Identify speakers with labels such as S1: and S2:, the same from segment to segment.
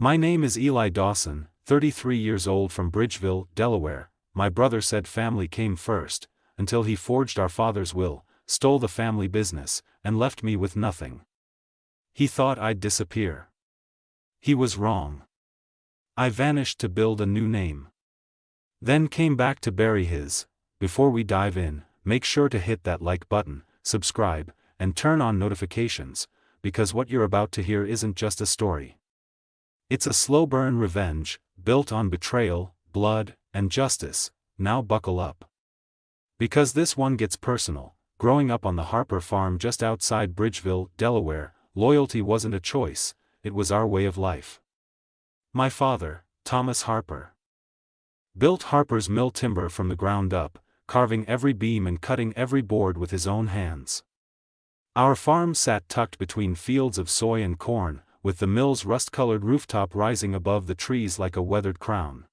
S1: My name is Eli Dawson, 33 years old from Bridgeville, Delaware. My brother said family came first, until he forged our father's will, stole the family business, and left me with nothing. He thought I'd disappear. He was wrong. I vanished to build a new name. Then came back to bury his. Before we dive in, make sure to hit that like button, subscribe, and turn on notifications, because what you're about to hear isn't just a story. It's a slow-burn revenge, built on betrayal, blood, and justice. Now buckle up. Because this one gets personal. Growing up on the Harper farm just outside Bridgeville, Delaware, loyalty wasn't a choice, it was our way of life. My father, Thomas Harper, built Harper's mill timber from the ground up, carving every beam and cutting every board with his own hands. Our farm sat tucked between fields of soy and corn, with the mill's rust-colored rooftop rising above the trees like a weathered crown.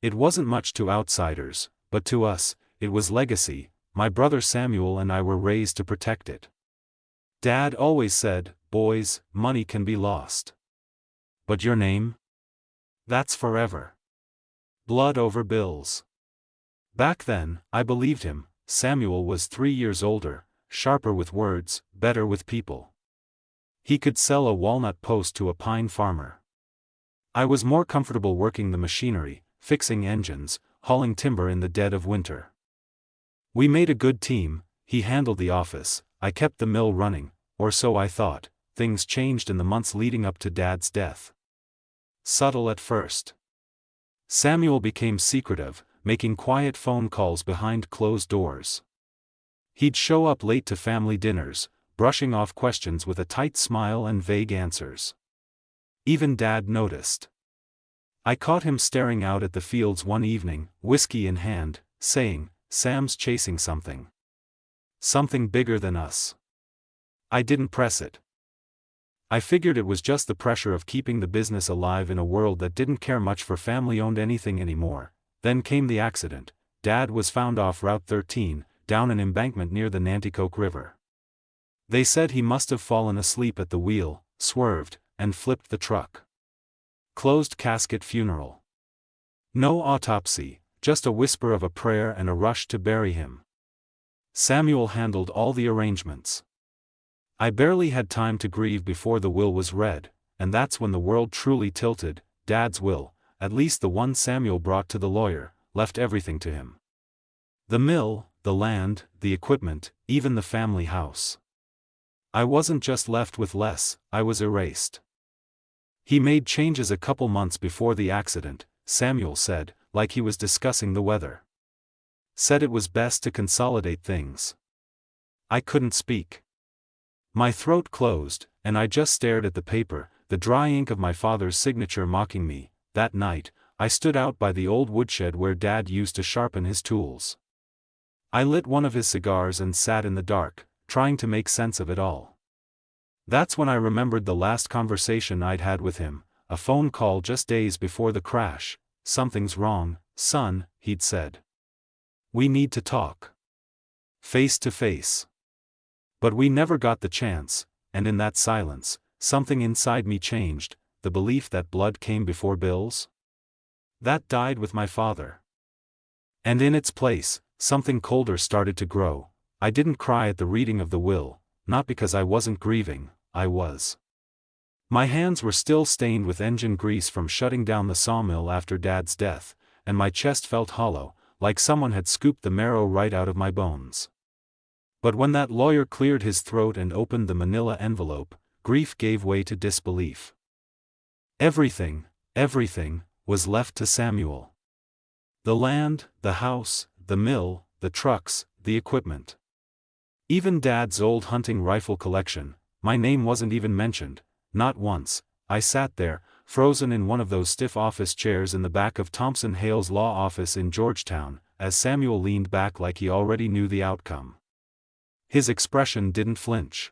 S1: It wasn't much to outsiders, but to us, it was legacy. My brother Samuel and I were raised to protect it. Dad always said, "Boys, money can be lost. But your name? That's forever. Blood over bills." Back then, I believed him. Samuel was 3 years older, sharper with words, better with people. He could sell a walnut post to a pine farmer. I was more comfortable working the machinery, fixing engines, hauling timber in the dead of winter. We made a good team. He handled the office, I kept the mill running, or so I thought. Things changed in the months leading up to Dad's death. Subtle at first. Samuel became secretive, making quiet phone calls behind closed doors. He'd show up late to family dinners, brushing off questions with a tight smile and vague answers. Even Dad noticed. I caught him staring out at the fields one evening, whiskey in hand, saying, "Sam's chasing something. Something bigger than us." I didn't press it. I figured it was just the pressure of keeping the business alive in a world that didn't care much for family-owned anything anymore. Then came the accident. Dad was found off Route 13, down an embankment near the Nanticoke River. They said he must have fallen asleep at the wheel, swerved, and flipped the truck. Closed casket funeral. No autopsy, just a whisper of a prayer and a rush to bury him. Samuel handled all the arrangements. I barely had time to grieve before the will was read, and that's when the world truly tilted. Dad's will, at least the one Samuel brought to the lawyer, left everything to him. The mill, the land, the equipment, even the family house. I wasn't just left with less, I was erased. He made changes a couple months before the accident, Samuel said, like he was discussing the weather. Said it was best to consolidate things. I couldn't speak. My throat closed, and I just stared at the paper, the dry ink of my father's signature mocking me. That night, I stood out by the old woodshed where Dad used to sharpen his tools. I lit one of his cigars and sat in the dark, trying to make sense of it all. That's when I remembered the last conversation I'd had with him, a phone call just days before the crash. "Something's wrong, son," he'd said. "We need to talk. Face to face." But we never got the chance, and in that silence, something inside me changed, the belief that blood came before bills. That died with my father. And in its place, something colder started to grow. I didn't cry at the reading of the will, not because I wasn't grieving, I was. My hands were still stained with engine grease from shutting down the sawmill after Dad's death, and my chest felt hollow, like someone had scooped the marrow right out of my bones. But when that lawyer cleared his throat and opened the manila envelope, grief gave way to disbelief. Everything, was left to Samuel. The land, the house, the mill, the trucks, the equipment. Even Dad's old hunting rifle collection. My name wasn't even mentioned, not once. I sat there, frozen in one of those stiff office chairs in the back of Thompson Hale's law office in Georgetown, as Samuel leaned back like he already knew the outcome. His expression didn't flinch.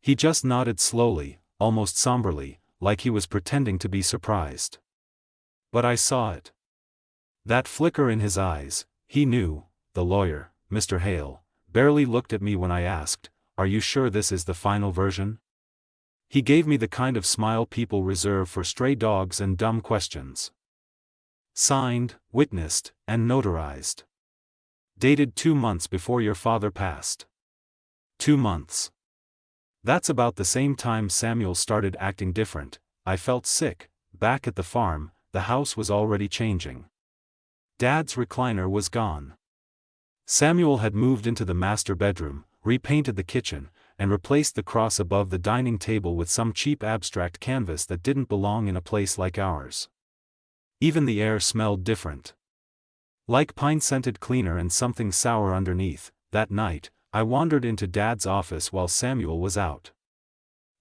S1: He just nodded slowly, almost somberly, like he was pretending to be surprised. But I saw it. That flicker in his eyes. He knew. The lawyer, Mr. Hale, barely looked at me when I asked, "Are you sure this is the final version?" He gave me the kind of smile people reserve for stray dogs and dumb questions. Signed, witnessed, and notarized. Dated 2 months before your father passed. 2 months. That's about the same time Samuel started acting different. I felt sick. Back at the farm, the house was already changing. Dad's recliner was gone. Samuel had moved into the master bedroom, repainted the kitchen, and replaced the cross above the dining table with some cheap abstract canvas that didn't belong in a place like ours. Even the air smelled different. Like pine-scented cleaner and something sour underneath. That night, I wandered into Dad's office while Samuel was out.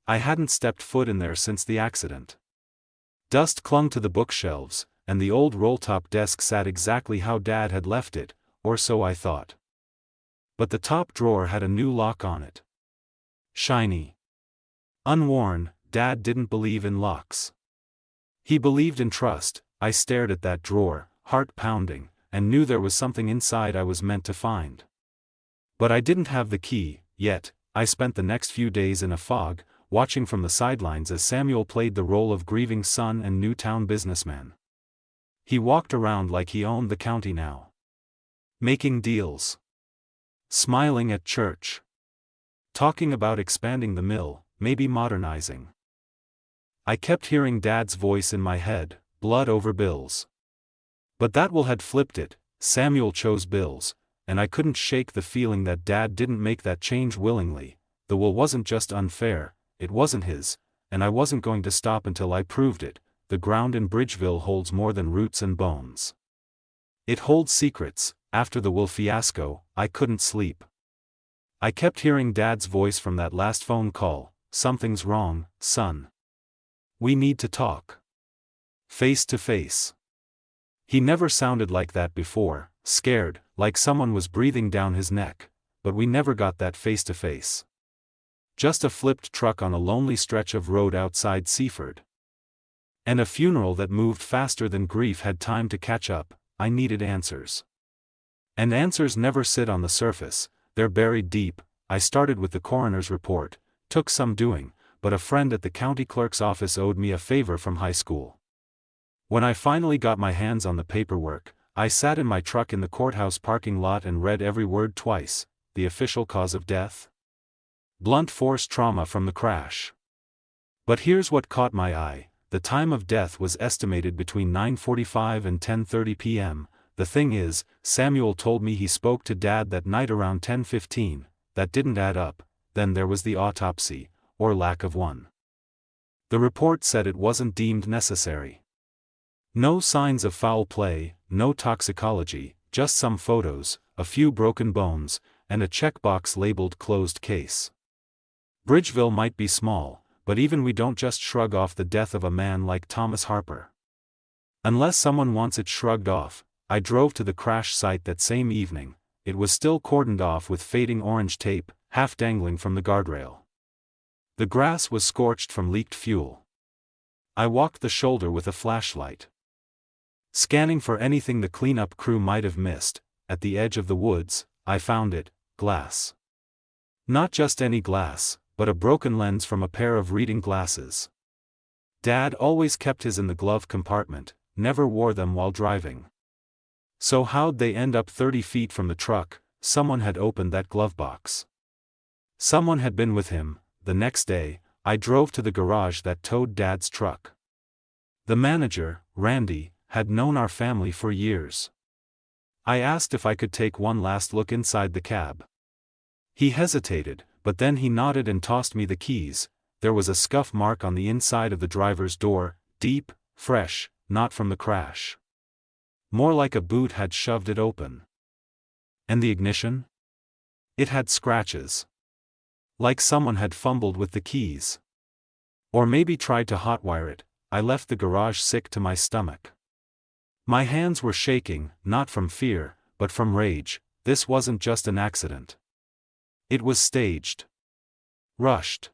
S1: I hadn't stepped foot in there since the accident. Dust clung to the bookshelves, and the old roll-top desk sat exactly how Dad had left it, or so I thought. But the top drawer had a new lock on it. Shiny. Unworn. Dad didn't believe in locks. He believed in trust. I stared at that drawer, heart pounding, and knew there was something inside I was meant to find. But I didn't have the key, yet. I spent the next few days in a fog, watching from the sidelines as Samuel played the role of grieving son and Newtown businessman. He walked around like he owned the county now. Making deals. Smiling at church. Talking about expanding the mill, maybe modernizing. I kept hearing Dad's voice in my head, blood over bills. But that will had flipped it. Samuel chose bills, and I couldn't shake the feeling that Dad didn't make that change willingly. The will wasn't just unfair, it wasn't his, and I wasn't going to stop until I proved it. The ground in Bridgeville holds more than roots and bones. It holds secrets. After the will fiasco, I couldn't sleep. I kept hearing Dad's voice from that last phone call. Something's wrong, son. We need to talk. Face to face. He never sounded like that before, scared, like someone was breathing down his neck, but we never got that face to face. Just a flipped truck on a lonely stretch of road outside Seaford. And a funeral that moved faster than grief had time to catch up. I needed answers. And answers never sit on the surface, they're buried deep. I started with the coroner's report, took some doing, but a friend at the county clerk's office owed me a favor from high school. When I finally got my hands on the paperwork, I sat in my truck in the courthouse parking lot and read every word twice. The official cause of death? Blunt force trauma from the crash. But here's what caught my eye. The time of death was estimated between 9:45 and 10:30 p.m. The thing is, Samuel told me he spoke to Dad that night around 10:15. That didn't add up. Then there was the autopsy, or lack of one. The report said it wasn't deemed necessary. No signs of foul play, no toxicology, just some photos, a few broken bones, and a checkbox labeled closed case. Bridgeville might be small, but even we don't just shrug off the death of a man like Thomas Harper. Unless someone wants it shrugged off. I drove to the crash site that same evening. It was still cordoned off with fading orange tape, half dangling from the guardrail. The grass was scorched from leaked fuel. I walked the shoulder with a flashlight, scanning for anything the cleanup crew might have missed. At the edge of the woods, I found it, glass. Not just any glass, but a broken lens from a pair of reading glasses. Dad always kept his in the glove compartment, never wore them while driving. So how'd they end up 30 feet from the truck? Someone had opened that glove box. Someone had been with him. The next day, I drove to the garage that towed Dad's truck. The manager, Randy, had known our family for years. I asked if I could take one last look inside the cab. He hesitated, but then he nodded and tossed me the keys. There was a scuff mark on the inside of the driver's door, deep, fresh, not from the crash. More like a boot had shoved it open. And the ignition? It had scratches. Like someone had fumbled with the keys. Or maybe tried to hotwire it. I left the garage sick to my stomach. My hands were shaking, not from fear, but from rage. This wasn't just an accident. It was staged. Rushed.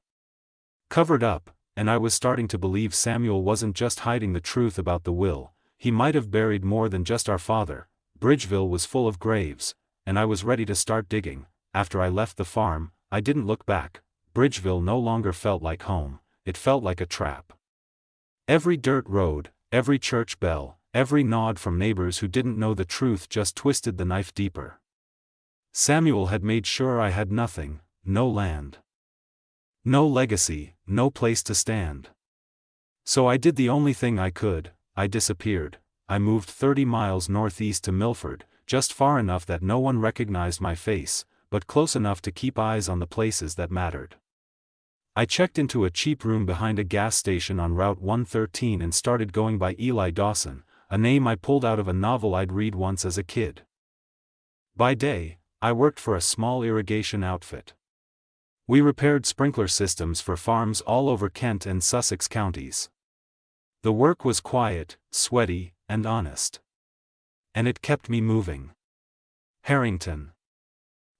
S1: Covered up, and I was starting to believe Samuel wasn't just hiding the truth about the will. He might have buried more than just our father. Bridgeville was full of graves, and I was ready to start digging. After I left the farm, I didn't look back. Bridgeville no longer felt like home. it felt like a trap. Every dirt road, every church bell, every nod from neighbors who didn't know the truth just twisted the knife deeper. Samuel had made sure I had nothing, no land, no legacy, no place to stand. So I did the only thing I could, I disappeared. I moved 30 miles northeast to Milford, just far enough that no one recognized my face, but close enough to keep eyes on the places that mattered. I checked into a cheap room behind a gas station on Route 113 and started going by Eli Dawson, a name I pulled out of a novel I'd read once as a kid. By day, I worked for a small irrigation outfit. We repaired sprinkler systems for farms all over Kent and Sussex counties. The work was quiet, sweaty, and honest. And it kept me moving. Harrington,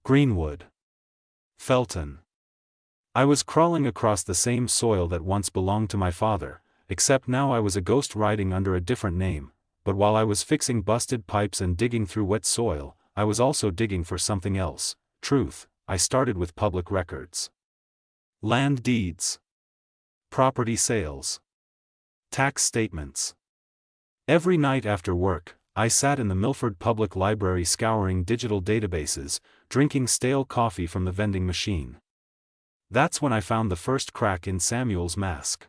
S1: Greenwood, Felton. I was crawling across the same soil that once belonged to my father, except now I was a ghost riding under a different name, but while I was fixing busted pipes and digging through wet soil, I was also digging for something else, truth. I started with public records. Land deeds. Property sales. Tax statements. Every night after work, I sat in the Milford Public Library scouring digital databases, drinking stale coffee from the vending machine. That's when I found the first crack in Samuel's mask.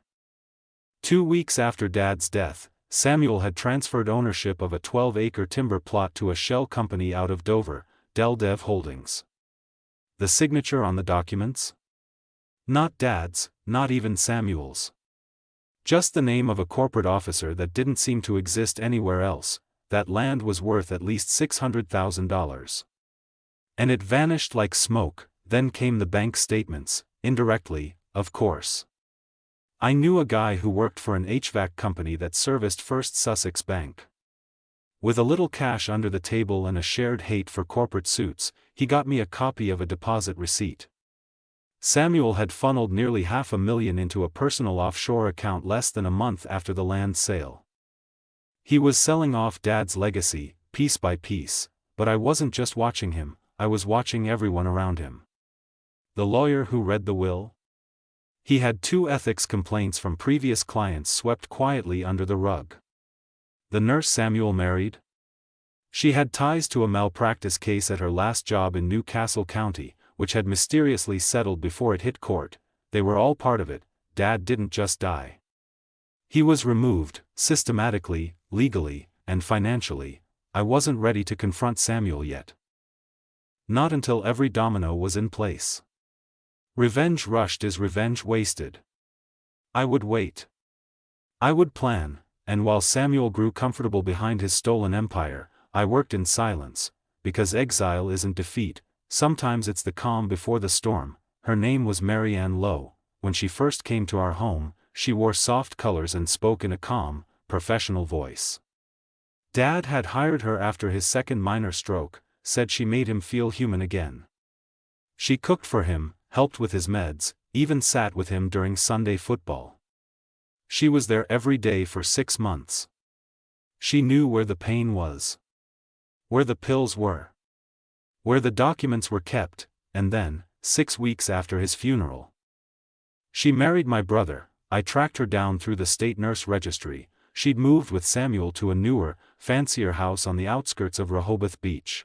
S1: 2 weeks after Dad's death, Samuel had transferred ownership of a 12-acre timber plot to a shell company out of Dover, Deldev Holdings. The signature on the documents? Not Dad's, not even Samuel's. Just the name of a corporate officer that didn't seem to exist anywhere else. That land was worth at least $600,000. And it vanished like smoke. Then came the bank statements, indirectly, of course. I knew a guy who worked for an HVAC company that serviced First Sussex Bank. With a little cash under the table and a shared hate for corporate suits, he got me a copy of a deposit receipt. Samuel had funneled nearly $500,000 into a personal offshore account less than a month after the land sale. He was selling off Dad's legacy, piece by piece, but I wasn't just watching him, I was watching everyone around him. The lawyer who read the will? He had 2 ethics complaints from previous clients swept quietly under the rug. The nurse Samuel married? She had ties to a malpractice case at her last job in Newcastle County, which had mysteriously settled before it hit court. They were all part of it. Dad didn't just die. He was removed, systematically, legally, and financially. I wasn't ready to confront Samuel yet. Not until every domino was in place. Revenge rushed is revenge wasted. I would wait. I would plan, and while Samuel grew comfortable behind his stolen empire, I worked in silence, because exile isn't defeat, sometimes it's the calm before the storm. Her name was Mary Ann Lowe. When she first came to our home, she wore soft colors and spoke in a calm, professional voice. Dad had hired her after his second minor stroke, said she made him feel human again. She cooked for him, helped with his meds, even sat with him during Sunday football. She was there every day for 6 months. She knew where the pain was, where the pills were, where the documents were kept, and then, 6 weeks after his funeral, she married my brother. I tracked her down through the state nurse registry. She'd moved with Samuel to a newer, fancier house on the outskirts of Rehoboth Beach.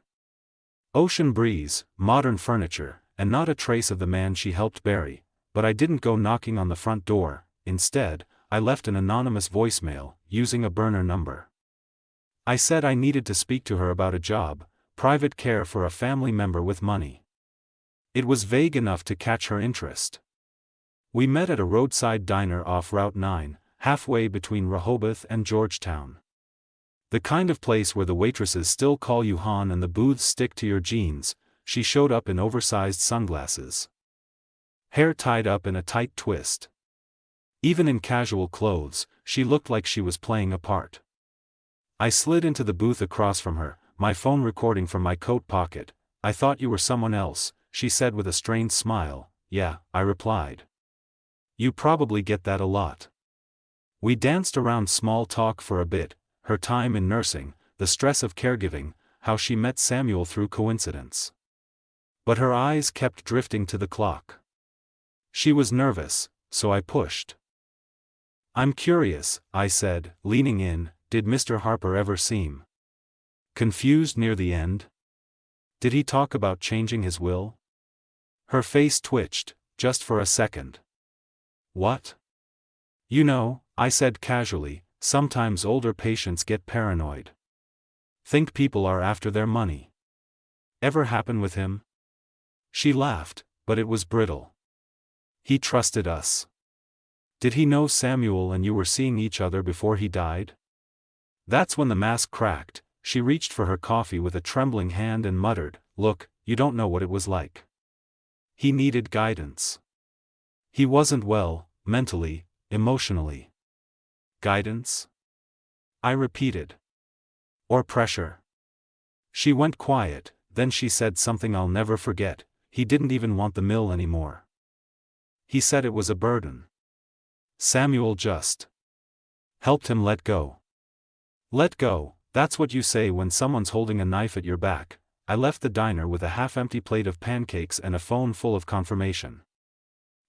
S1: Ocean breeze, modern furniture, and not a trace of the man she helped bury. But I didn't go knocking on the front door. Instead, I left an anonymous voicemail, using a burner number. I said I needed to speak to her about a job, private care for a family member with money. It was vague enough to catch her interest. We met at a roadside diner off Route 9, halfway between Rehoboth and Georgetown. The kind of place where the waitresses still call you hon and the booths stick to your jeans. She showed up in oversized sunglasses, hair tied up in a tight twist. Even in casual clothes, she looked like she was playing a part. I slid into the booth across from her, my phone recording from my coat pocket. I thought you were someone else, she said with a strained smile. Yeah, I replied. You probably get that a lot. We danced around small talk for a bit, her time in nursing, the stress of caregiving, how she met Samuel through coincidence. But her eyes kept drifting to the clock. She was nervous, so I pushed. I'm curious, I said, leaning in, did Mr. Harper ever seem confused near the end? Did he talk about changing his will? Her face twitched, just for a second. What? You know, I said casually, sometimes older patients get paranoid. Think people are after their money. Ever happen with him? She laughed, but it was brittle. He trusted us. Did he know Samuel and you were seeing each other before he died? That's when the mask cracked. She reached for her coffee with a trembling hand and muttered, "Look, you don't know what it was like." He needed guidance. He wasn't well, mentally, emotionally. Guidance? I repeated. Or pressure. She went quiet, then she said something I'll never forget. He didn't even want the mill anymore. He said it was a burden. Samuel just helped him let go. Let go, that's what you say when someone's holding a knife at your back. I left the diner with a half-empty plate of pancakes and a phone full of confirmation.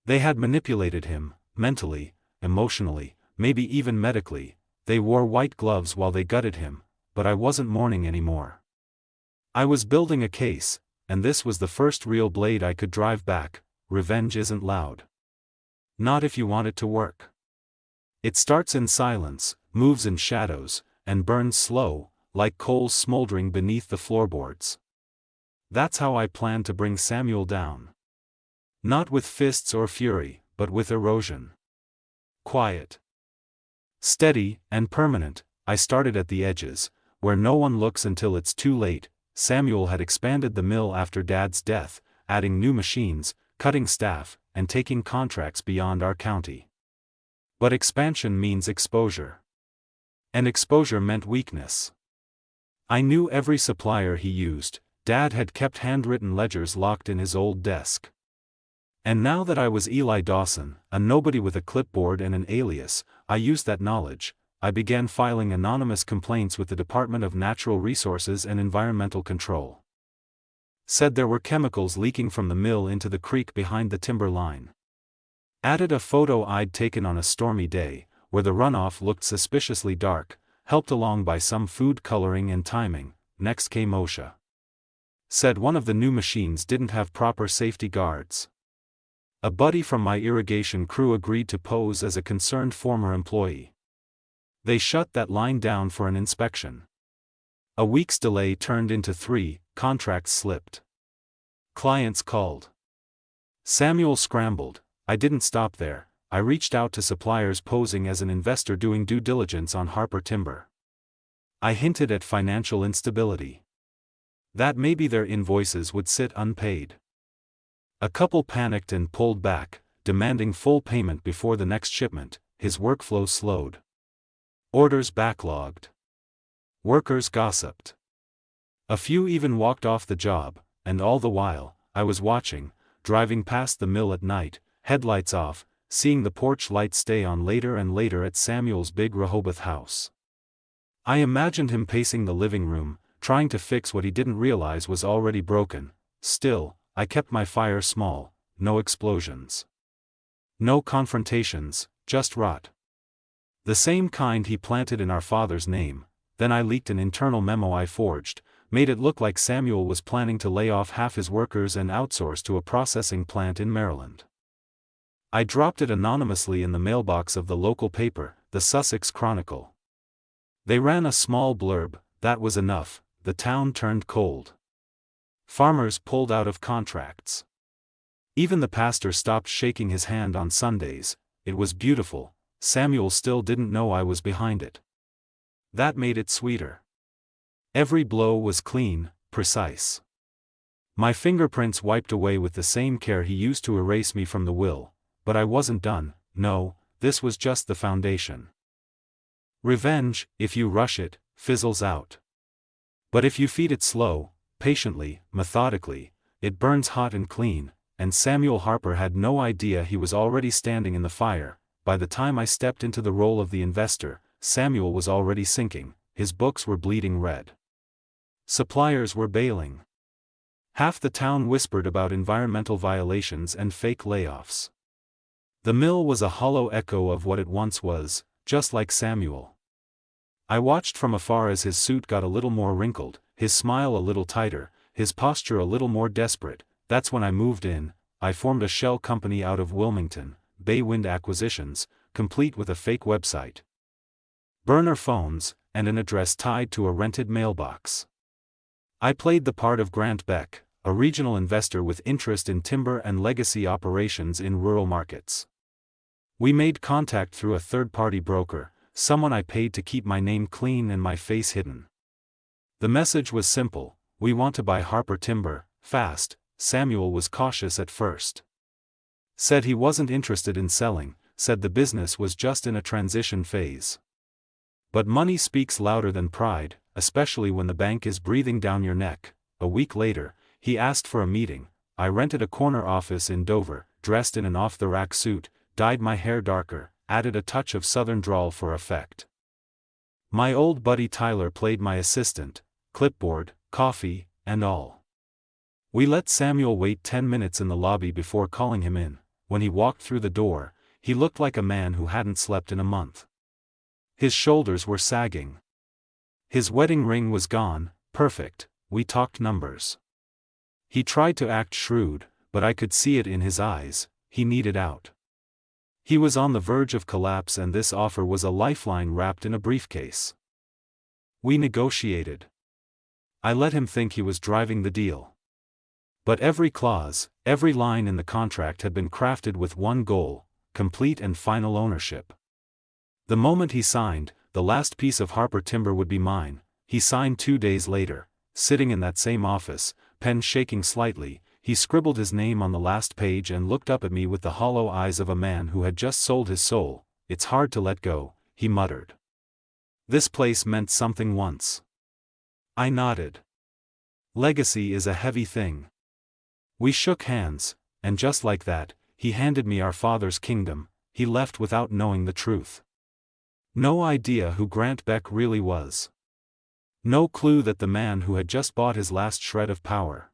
S1: They had manipulated him, mentally, emotionally, maybe even medically. They wore white gloves while they gutted him, but I wasn't mourning anymore. I was building a case, and this was the first real blade I could drive back. Revenge isn't loud. Not if you want it to work. It starts in silence, moves in shadows, and burns slow, like coals smoldering beneath the floorboards. That's how I plan to bring Samuel down. Not with fists or fury, but with erosion. Quiet. Steady, and permanent. I started at the edges, where no one looks until it's too late. Samuel had expanded the mill after Dad's death, adding new machines, cutting staff, and taking contracts beyond our county. But expansion means exposure. And exposure meant weakness. I knew every supplier he used. Dad had kept handwritten ledgers locked in his old desk. And now that I was Eli Dawson, a nobody with a clipboard and an alias, I used that knowledge. I began filing anonymous complaints with the Department of Natural Resources and Environmental Control. Said there were chemicals leaking from the mill into the creek behind the timber line. Added a photo I'd taken on a stormy day, where the runoff looked suspiciously dark, helped along by some food coloring and timing. Next came OSHA. Said one of the new machines didn't have proper safety guards. A buddy from my irrigation crew agreed to pose as a concerned former employee. They shut that line down for an inspection. A week's delay turned into 3, contracts slipped. Clients called. Samuel scrambled. I didn't stop there. I reached out to suppliers posing as an investor doing due diligence on Harper Timber. I hinted at financial instability. That maybe their invoices would sit unpaid. A couple panicked and pulled back, demanding full payment before the next shipment. His workflow slowed. Orders backlogged. Workers gossiped. A few even walked off the job, and all the while, I was watching, driving past the mill at night, headlights off, seeing the porch light stay on later and later at Samuel's big Rehoboth house. I imagined him pacing the living room, trying to fix what he didn't realize was already broken. Still, I kept my fire small, no explosions. No confrontations, just rot. The same kind he planted in our father's name. Then I leaked an internal memo I forged, made it look like Samuel was planning to lay off half his workers and outsource to a processing plant in Maryland. I dropped it anonymously in the mailbox of the local paper, the Sussex Chronicle. They ran a small blurb. That was enough. The town turned cold. Farmers pulled out of contracts. Even the pastor stopped shaking his hand on Sundays. It was beautiful. Samuel still didn't know I was behind it. That made it sweeter. Every blow was clean, precise. My fingerprints wiped away with the same care he used to erase me from the will, but I wasn't done. No, this was just the foundation. Revenge, if you rush it, fizzles out. But if you feed it slow, patiently, methodically, it burns hot and clean, and Samuel Harper had no idea he was already standing in the fire. By the time I stepped into the role of the investor, Samuel was already sinking. His books were bleeding red. Suppliers were bailing. Half the town whispered about environmental violations and fake layoffs. The mill was a hollow echo of what it once was, just like Samuel. I watched from afar as his suit got a little more wrinkled, his smile a little tighter, his posture a little more desperate. That's when I moved in. I formed a shell company out of Wilmington, Baywind Acquisitions, complete with a fake website, burner phones, and an address tied to a rented mailbox. I played the part of Grant Beck, a regional investor with interest in timber and legacy operations in rural markets. We made contact through a third-party broker, someone I paid to keep my name clean and my face hidden. The message was simple: we want to buy Harper Timber, fast. Samuel was cautious at first. Said he wasn't interested in selling, said the business was just in a transition phase. But money speaks louder than pride, especially when the bank is breathing down your neck. A week later, he asked for a meeting. I rented a corner office in Dover, dressed in an off-the-rack suit, dyed my hair darker, added a touch of southern drawl for effect. My old buddy Tyler played my assistant, clipboard, coffee, and all. We let Samuel wait 10 minutes in the lobby before calling him in. When he walked through the door, he looked like a man who hadn't slept in a month. His shoulders were sagging. His wedding ring was gone, perfect. We talked numbers. He tried to act shrewd, but I could see it in his eyes. He needed out. He was on the verge of collapse, and this offer was a lifeline wrapped in a briefcase. We negotiated. I let him think he was driving the deal. But every clause, every line in the contract had been crafted with one goal: complete and final ownership. The moment he signed, the last piece of Harper Timber would be mine. He signed 2 days later. Sitting in that same office, pen shaking slightly, he scribbled his name on the last page and looked up at me with the hollow eyes of a man who had just sold his soul. "It's hard to let go," he muttered. "This place meant something once." I nodded. Legacy is a heavy thing. We shook hands, and just like that, he handed me our father's kingdom. He left without knowing the truth. No idea who Grant Beck really was. No clue that the man who had just bought his last shred of power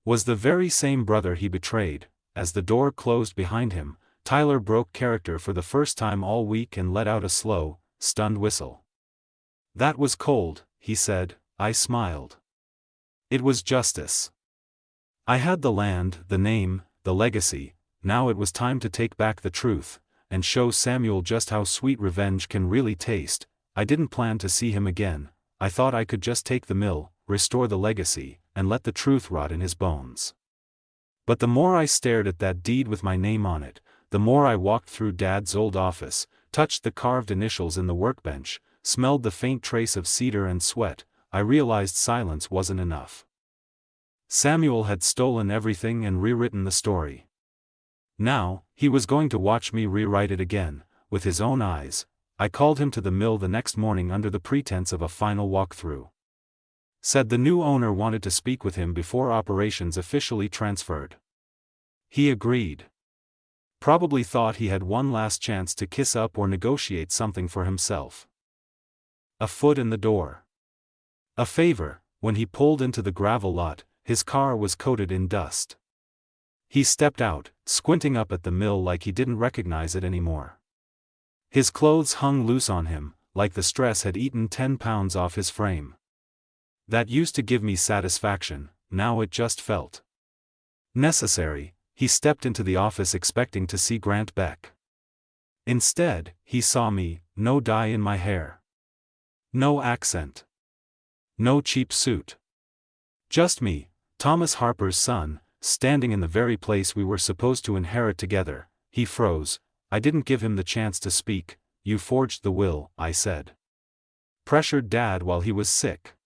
S1: was the very same brother he betrayed. As the door closed behind him, Tyler broke character for the first time all week and let out a slow, stunned whistle. "That was cold," he said. I smiled. It was justice. I had the land, the name, the legacy. Now it was time to take back the truth, and show Samuel just how sweet revenge can really taste. I didn't plan to see him again. I thought I could just take the mill, restore the legacy, and let the truth rot in his bones. But the more I stared at that deed with my name on it, the more I walked through Dad's old office, touched the carved initials in the workbench, smelled the faint trace of cedar and sweat, I realized silence wasn't enough. Samuel had stolen everything and rewritten the story. Now, he was going to watch me rewrite it again, with his own eyes. I called him to the mill the next morning under the pretense of a final walkthrough. Said the new owner wanted to speak with him before operations officially transferred. He agreed. Probably thought he had one last chance to kiss up or negotiate something for himself. A foot in the door. A favor. When he pulled into the gravel lot, his car was coated in dust. He stepped out, squinting up at the mill like he didn't recognize it anymore. His clothes hung loose on him, like the stress had eaten 10 pounds off his frame. That used to give me satisfaction, now it just felt necessary. He stepped into the office expecting to see Grant Beck. Instead, he saw me, no dye in my hair. No accent. No cheap suit. Just me, Thomas Harper's son, standing in the very place we were supposed to inherit together. He froze. I didn't give him the chance to speak. "You forged the will," I said. "Pressured Dad while he was sick.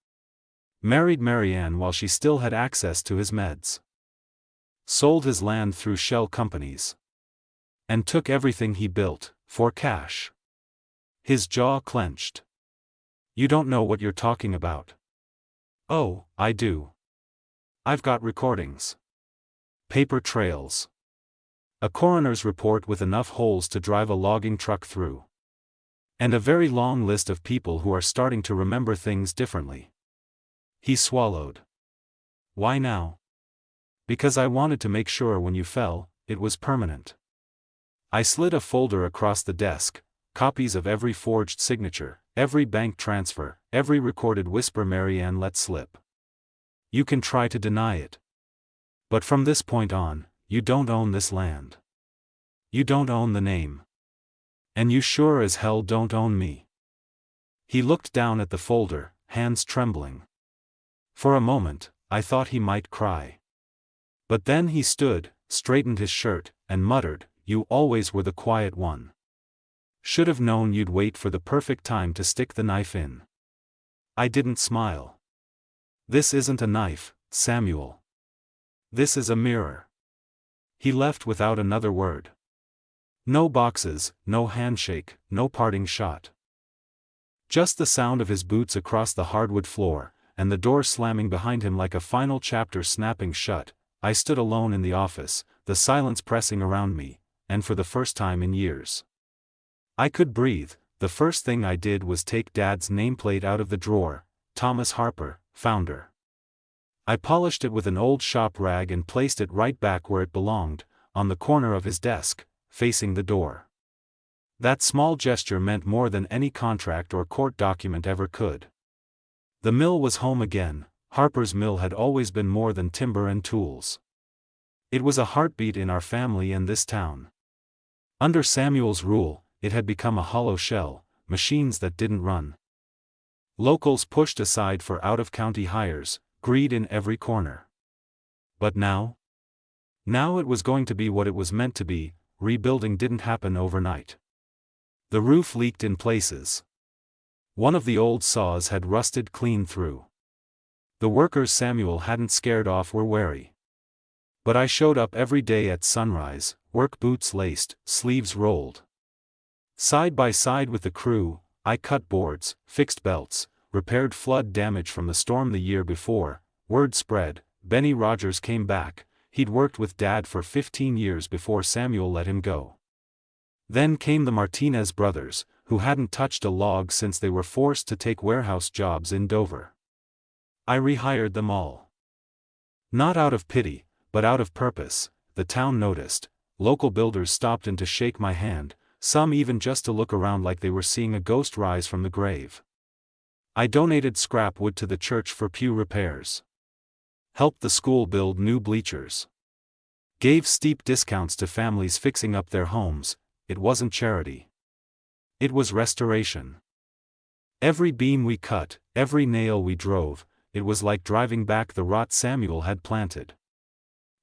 S1: Married Marianne while she still had access to his meds. Sold his land through shell companies. And took everything he built, for cash." His jaw clenched. "You don't know what you're talking about." "Oh, I do. I've got recordings. Paper trails. A coroner's report with enough holes to drive a logging truck through. And a very long list of people who are starting to remember things differently." He swallowed. "Why now?" "Because I wanted to make sure when you fell, it was permanent. I slid a folder across the desk, copies of every forged signature, every bank transfer, every recorded whisper Marianne let slip. You can try to deny it. But from this point on, you don't own this land. You don't own the name. And you sure as hell don't own me. He looked down at the folder, hands trembling. For a moment, I thought he might cry. But then he stood, straightened his shirt, and muttered, "You always were the quiet one. Should have known you'd wait for the perfect time to stick the knife in." I didn't smile. "This isn't a knife, Samuel. This is a mirror." He left without another word. No boxes, no handshake, no parting shot. Just the sound of his boots across the hardwood floor, and the door slamming behind him like a final chapter snapping shut. I stood alone in the office, the silence pressing around me, and for the first time in years, I could breathe. The first thing I did was take Dad's nameplate out of the drawer, Thomas Harper, founder. I polished it with an old shop rag and placed it right back where it belonged, on the corner of his desk, facing the door. That small gesture meant more than any contract or court document ever could. The mill was home again. Harper's Mill had always been more than timber and tools. It was a heartbeat in our family and this town. Under Samuel's rule, it had become a hollow shell, machines that didn't run. Locals pushed aside for out-of-county hires, greed in every corner. But now? Now it was going to be what it was meant to be. Rebuilding didn't happen overnight. The roof leaked in places. One of the old saws had rusted clean through. The workers Samuel hadn't scared off were wary. But I showed up every day at sunrise, work boots laced, sleeves rolled. Side by side with the crew, I cut boards, fixed belts, repaired flood damage from the storm the year before. Word spread, Benny Rogers came back. He'd worked with Dad for 15 years before Samuel let him go. Then came the Martinez brothers, who hadn't touched a log since they were forced to take warehouse jobs in Dover. I rehired them all. Not out of pity, but out of purpose. The town noticed. Local builders stopped in to shake my hand, some even just to look around like they were seeing a ghost rise from the grave. I donated scrap wood to the church for pew repairs. Helped the school build new bleachers. Gave steep discounts to families fixing up their homes. It wasn't charity. It was restoration. Every beam we cut, every nail we drove, it was like driving back the rot Samuel had planted.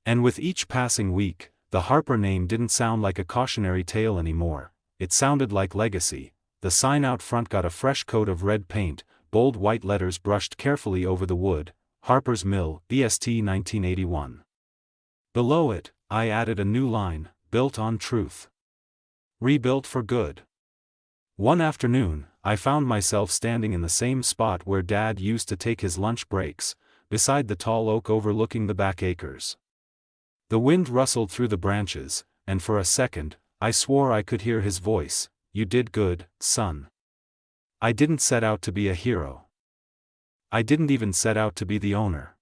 S1: And with each passing week, the Harper name didn't sound like a cautionary tale anymore. It sounded like legacy. The sign out front got a fresh coat of red paint, bold white letters brushed carefully over the wood. Harper's Mill, BST 1981. Below it, I added a new line, built on truth. Rebuilt for good. One afternoon, I found myself standing in the same spot where Dad used to take his lunch breaks, beside the tall oak overlooking the back acres. The wind rustled through the branches, and for a second, I swore I could hear his voice. "You did good, son." I didn't set out to be a hero. I didn't even set out to be the owner.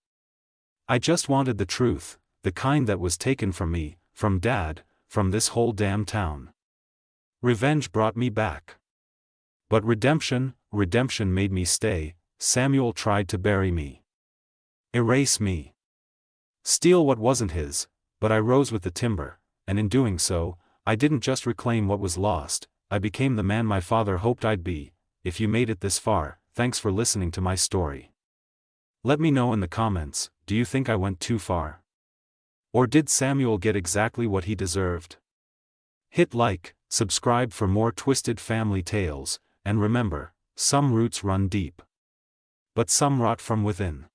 S1: I just wanted the truth, the kind that was taken from me, from Dad, from this whole damn town. Revenge brought me back. But redemption made me stay. Samuel tried to bury me. Erase me. Steal what wasn't his, but I rose with the timber, and in doing so, I didn't just reclaim what was lost, I became the man my father hoped I'd be. If you made it this far, thanks for listening to my story. Let me know in the comments, do you think I went too far? Or did Samuel get exactly what he deserved? Hit like, subscribe for more twisted family tales, and remember, some roots run deep. But some rot from within.